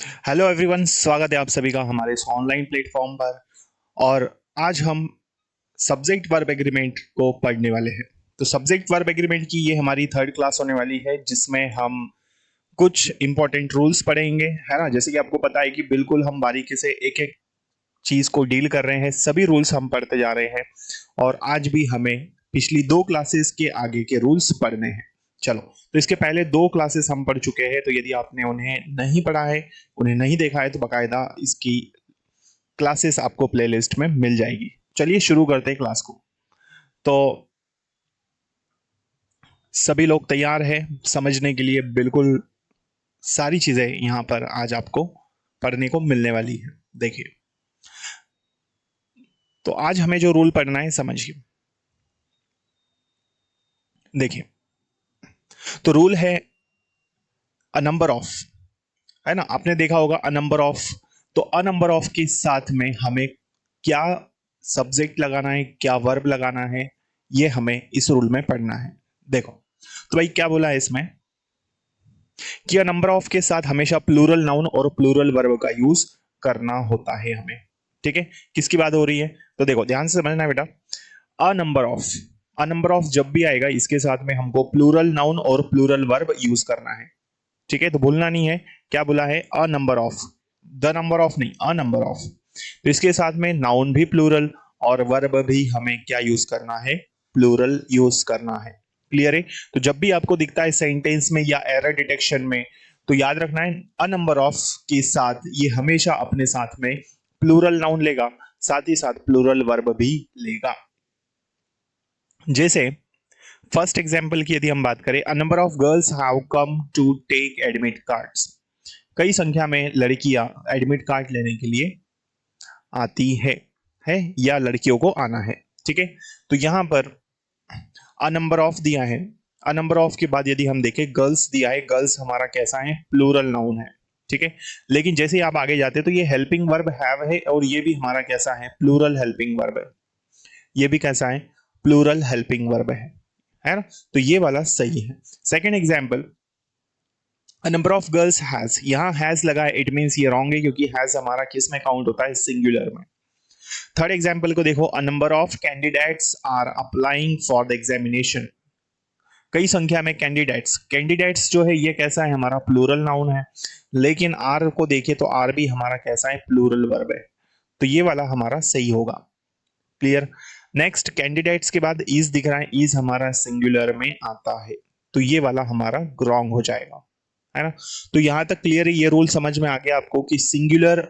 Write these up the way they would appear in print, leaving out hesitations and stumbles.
Hello everyone, स्वागत है आप सभी का हमारे इस ऑनलाइन प्लेटफॉर्म पर। और आज हम सब्जेक्ट वर्ब एग्रीमेंट को पढ़ने वाले हैं। तो सब्जेक्ट वर्ब एग्रीमेंट की ये हमारी थर्ड क्लास होने वाली है, जिसमें हम कुछ इंपॉर्टेंट रूल्स पढ़ेंगे, है ना। जैसे कि आपको पता है कि बिल्कुल हम बारीकी से एक एक चीज को डील कर रहे हैं, सभी रूल्स हम पढ़ते जा रहे हैं। और आज भी हमें पिछली दो क्लासेस के आगे के रूल्स पढ़ने हैं। चलो, तो इसके पहले दो क्लासेस हम पढ़ चुके हैं, तो यदि आपने उन्हें नहीं पढ़ा है, उन्हें नहीं देखा है, तो बकायदा इसकी क्लासेस आपको प्लेलिस्ट में मिल जाएगी। चलिए शुरू करते हैं क्लास को। तो सभी लोग तैयार हैं समझने के लिए? बिल्कुल सारी चीजें यहाँ पर आज आपको पढ़ने को मिलने वाली है। देखिए, तो आज हमें जो रूल पढ़ना है समझिए। देखिए, तो रूल है अ नंबर ऑफ, है ना। आपने देखा होगा अ नंबर ऑफ। तो अ नंबर ऑफ के साथ में हमें क्या सब्जेक्ट लगाना है, क्या वर्ब लगाना है, ये हमें इस रूल में पढ़ना है। देखो, तो भाई क्या बोला है इसमें कि अ नंबर ऑफ के साथ हमेशा प्लूरल नाउन और प्लूरल वर्ब का यूज करना होता है हमें। ठीक है, किसकी बात हो रही है? तो देखो, ध्यान से समझना बेटा। अ number of, a number of जब भी आएगा, इसके साथ में हमको प्लूरल नाउन और प्लूरल वर्ब यूज करना है। ठीक है, तो भूलना नहीं है। क्या बोला है? अ number of, the number of नहीं, अ नंबर ऑफ। तो इसके साथ में नाउन भी प्लूरल और वर्ब भी हमें क्या यूज करना है? प्लूरल यूज करना है। क्लियर है? तो जब भी आपको दिखता है सेंटेंस में या एरर डिटेक्शन में, तो याद रखना है अ नंबर ऑफ के साथ ये हमेशा अपने साथ में प्लूरल नाउन लेगा, साथ ही साथ प्लूरल वर्ब भी लेगा। जैसे फर्स्ट एग्जाम्पल की यदि हम बात करें, a number of girls have come to take admit cards. कई संख्या में लड़कियां एडमिट कार्ड लेने के लिए आती है या लड़कियों को आना है। ठीक है, तो यहां पर अ नंबर ऑफ दिया है। अ नंबर ऑफ के बाद यदि हम देखें, गर्ल्स दिया है। गर्ल्स हमारा कैसा है? प्लूरल नाउन है। ठीक है, लेकिन जैसे ही आप आगे जाते हैं तो ये हेल्पिंग वर्ब हैव है, और ये भी हमारा कैसा है? प्लूरल हेल्पिंग वर्ब है। ये भी कैसा है? प्लूरल हेल्पिंग वर्ब है ना। तो ये वाला सही है। Second example, a number of girls has, यहां हैज लगा है, इट मींस ये रॉन्ग है, क्योंकि हैज हमारा किस में काउंट होता है? सिंगुलर में। थर्ड एग्जांपल को देखो, a number of candidates are applying for the examination. कई संख्या में कैंडिडेट्स, कैंडिडेट्स जो है ये कैसा है? हमारा प्लूरल नाउन है। लेकिन आर को देखे तो आर भी हमारा कैसा है? प्लूरल वर्ब है। तो ये वाला हमारा सही होगा। क्लियर? नेक्स्ट, कैंडिडेट्स के बाद इज दिख रहा है, इज हमारा सिंगुलर में आता है, तो ये वाला हमारा रॉन्ग हो जाएगा, है ना। तो यहां तक क्लियर है? ये रूल समझ में आ गया आपको कि सिंगुलर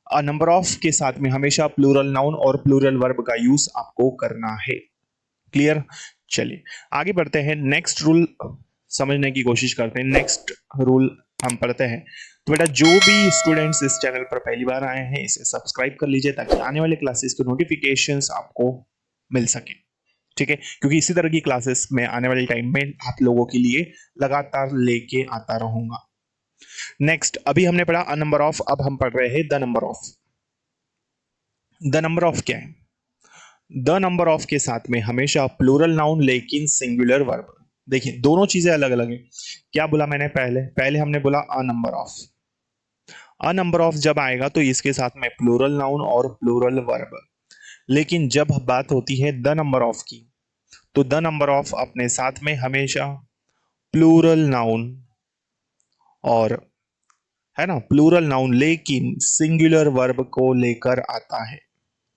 नंबर ऑफ के साथ में हमेशा प्लूरल नाउन और प्लूरल वर्ब का यूज आपको करना है। क्लियर? चलिए आगे बढ़ते हैं, नेक्स्ट रूल समझने की कोशिश करते हैं। नेक्स्ट रूल हम पढ़ते हैं। तो बेटा, जो भी स्टूडेंट्स इस चैनल पर पहली बार आए हैं, इसे सब्सक्राइब कर लीजिए, ताकि आने वाले क्लासेस के नोटिफिकेशंस आपको मिल सके। ठीक है, क्योंकि इसी तरह की क्लासेस में आने वाले टाइम में आप लोगों के लिए लगातार लेके आता रहूंगा। नेक्स्ट, अभी हमने पढ़ा अ नंबर ऑफ, अब हम पढ़ रहे हैं the number of. The number of क्या है? द नंबर ऑफ के साथ में हमेशा प्लूरल नाउन लेकिन सिंगुलर वर्ब। देखिए, दोनों चीजें अलग अलग है। क्या बोला मैंने? पहले पहले हमने बोला अ number of. A number of जब आएगा तो इसके साथ में प्लूरल नाउन और प्लूरल वर्ब। लेकिन जब बात होती है द नंबर ऑफ की, तो द नंबर ऑफ अपने साथ में हमेशा प्लूरल नाउन और, है ना, प्लूरल नाउन लेकिन सिंगुलर वर्ब को लेकर आता है।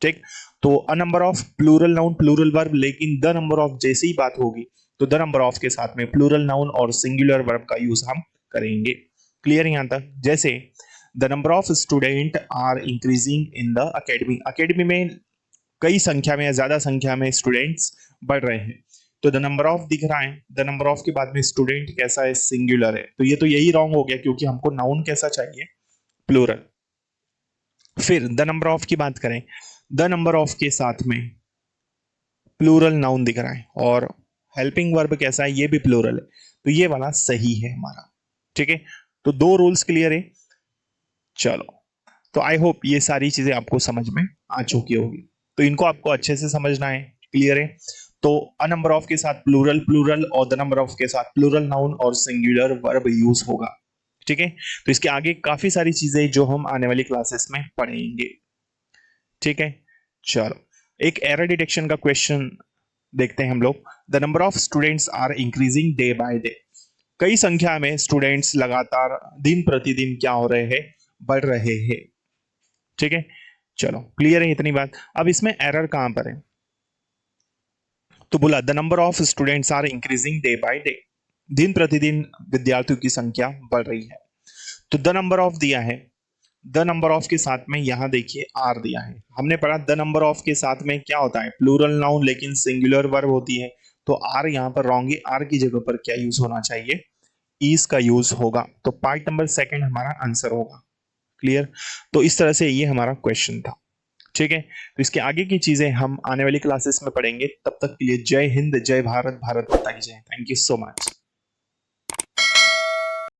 ठीक, तो a number of plural noun plural verb, लेकिन द नंबर ऑफ जैसे ही बात होगी तो द नंबर ऑफ के साथ में प्लूरल नाउन और सिंगुलर वर्ब का यूज हम करेंगे। क्लियर यहां तक? जैसे the number of student are increasing in the academy, academy में कई संख्या में या ज्यादा संख्या में स्टूडेंट्स बढ़ रहे हैं, तो द नंबर ऑफ दिख रहा है। द नंबर ऑफ के बाद में स्टूडेंट कैसा है? सिंगुलर है। तो ये तो यही रॉन्ग हो गया, क्योंकि हमको नाउन कैसा चाहिए? प्लूरल। फिर द नंबर ऑफ की बात करें, द नंबर ऑफ के साथ में प्लूरल नाउन दिख रहा है, और हेल्पिंग वर्ब कैसा है? ये भी प्लूरल है। तो ये वाला सही है हमारा। ठीक है, तो दो रूल्स क्लियर है। चलो, तो आई होप ये सारी चीजें आपको समझ में आ चुकी होगी। तो इनको आपको अच्छे से समझना है। क्लियर है? तो अ नंबर ऑफ के साथ प्लूरल प्लूरल, और द नंबर ऑफ के साथ प्लूरल नाउन और सिंगुलर वर्ब यूज होगा। ठीक है, तो इसके आगे काफी सारी चीजें जो हम आने वाली क्लासेस में पढ़ेंगे। ठीक है, चलो एक एरर डिटेक्शन का क्वेश्चन देखते हैं हम लोग। The number of students are increasing day by day. कई संख्या में स्टूडेंट्स लगातार दिन प्रतिदिन क्या हो रहे हैं, बढ़ रहे हैं। ठीक है, चलो क्लियर है इतनी बात। अब इसमें एरर कहां पर है, तो बोला the number of students are increasing day by day, दिन प्रतिदिन विद्यार्थियों की संख्या बढ़ रही है। तो द नंबर ऑफ दिया है, द नंबर ऑफ के साथ में यहां देखिए आर दिया है। हमने पढ़ा द नंबर ऑफ के साथ में क्या होता है, प्लूरल नाउन लेकिन सिंगुलर वर्ब होती है, तो आर यहां पर रॉन्ग है। आर की जगह पर क्या यूज होना चाहिए, इज का यूज होगा। तो पार्ट नंबर सेकंड हमारा आंसर होगा। क्लियर, तो इस तरह से ये हमारा क्वेश्चन था। ठीक है, तो इसके आगे की चीजें हम आने वाली क्लासेस में पढ़ेंगे। तब तक के लिए जय हिंद, जय भारत, भारत माता की जय। Thank you so much.